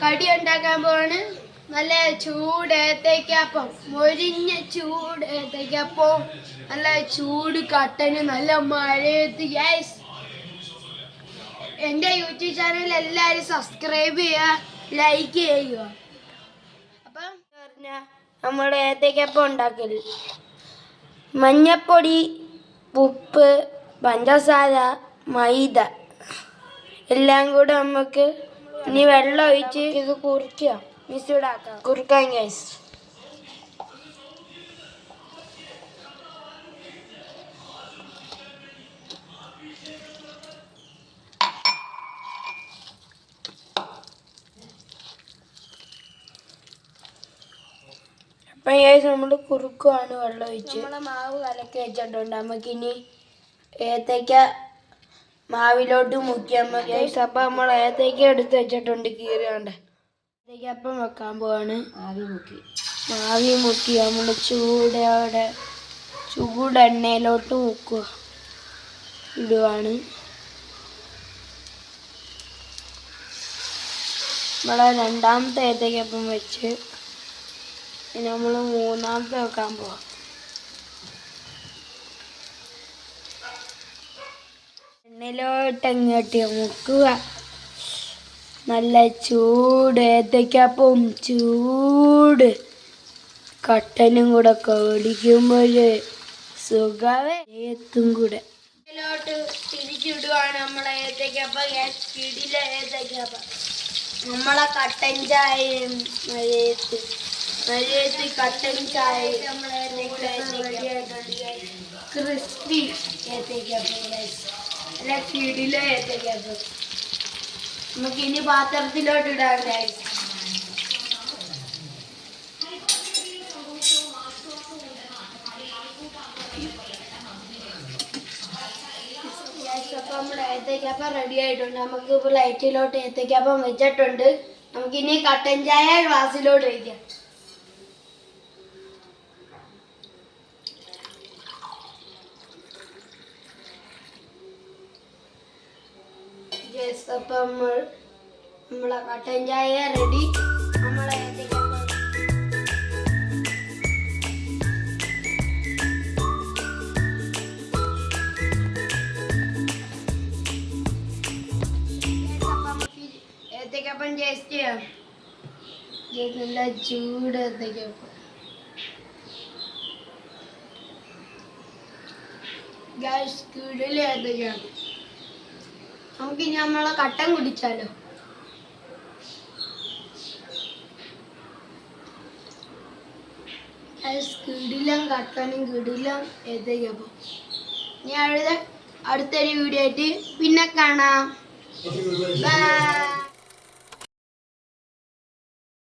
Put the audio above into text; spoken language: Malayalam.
കടി ഉണ്ടാക്കാൻ പോവാണ്. നല്ല ചൂട് ഏത്തയ്ക്കാപ്പം, മൊരിഞ്ഞ ചൂട് ഏത്തയ്ക്കാപ്പവും നല്ല ചൂട് കട്ടന് നല്ല മഴയത്ത്. യെസ്, എൻ്റെ യൂട്യൂബ് ചാനൽ എല്ലാവരും സബ്സ്ക്രൈബ് ചെയ്യുക, ലൈക്ക് ചെയ്യുക. അപ്പം പറഞ്ഞാൽ നമ്മുടെ ഏത്തയ്ക്കാപ്പം ഉണ്ടാക്കൽ മഞ്ഞപ്പൊടി, ഉപ്പ്, പഞ്ചസാര, മൈദ എല്ലാം കൂടെ നമുക്ക് ഇനി വെള്ളം ഒഴിച്ച് ഇത് കുറുക്കാൻ ഗൈസ്. അപ്പം ഗൈസ് നമ്മൾ കുറുക്കുവാണ് വെള്ളം ഒഴിച്ച്. നമ്മളെ മാവ് കലക്കി വെച്ചിട്ടുണ്ട്. നമുക്കിനി ഏത്തയ്ക്ക മാവിലോട്ട് മുക്കിയാൽ മതി ഗൈസ്. അപ്പം നമ്മൾ ഏത്തയ്ക്ക എടുത്ത് വെച്ചിട്ടുണ്ട് കീറിയാണ്ട്. ഏത്തയ്ക്കപ്പം വെക്കാൻ പോവാണ്. ആവി മുക്കി നമ്മൾ ചൂടെണ്ണയിലോട്ട് ഇടുവാണ്. നമ്മളെ രണ്ടാമത്തെ ഏത്തയ്ക്കപ്പം വെച്ച് ഇനി നമ്മൾ മൂന്നാമത്തെ വെക്കാൻ പോവാം. എണ്ണയിലോട്ട് അങ്ങോട്ട് മുക്കുക. നല്ല ചൂട് ഏത്തയ്ക്കപ്പവും ചൂട് കട്ടനും കൂടെ കടിക്കുമ്പോൾ സുഖമേ ഏത്തും കൂടെ. ഇതിലോട്ട് തിരിച്ചിടുവാണ് നമ്മളെ ഏത്തയ്ക്കപ്പം. കിടില ഏത്തയ്ക്കപ്പം. നമ്മളെ കട്ടൻ ചായയും മഴയത്ത് കട്ടൻ ചായ നമ്മളെ ക്രിസ്പി ഏത്തയ്ക്കപ്പം. അല്ല കിടില ഏത്തയ്ക്കപ്പം. നമുക്ക് ഇനി പാത്രത്തിലോട്ട് ഇടാം ഗൈസ്. അപ്പം നമ്മുടെ ഏത്തയ്ക്കപ്പം റെഡി ആയിട്ടുണ്ട്. നമുക്ക് ഇപ്പോൾ ലൈറ്റിലോട്ട് ഏത്തയ്ക്കപ്പം വെച്ചിട്ടുണ്ട്. നമുക്കിനി കട്ടൻ ചായ ഗ്ലാസ്സിലോട്ട് വയ്ക്കാം. അപ്പം നമ്മളെ കട്ടൻ ചായ റെഡി. നമ്മളെ ഏത്തയ്ക്കപ്പം ടേസ്റ്റ് ചെയ്യാം. നല്ല ചൂട് ഏത്തയ്ക്കപ്പം ഗൈസ്, കിടിലൻ ഏത്തയ്ക്കപ്പം. നമുക്കിനി നമ്മളെ കട്ടൻ കുടിച്ചാലോ. കിടിലം കട്ടനും കിടിലം ഏത്തയ്ക്കപ്പം. ഇനി അടുത്തൊരു വീഡിയോ ആയിട്ട് പിന്നെ കാണാം. ബൈ.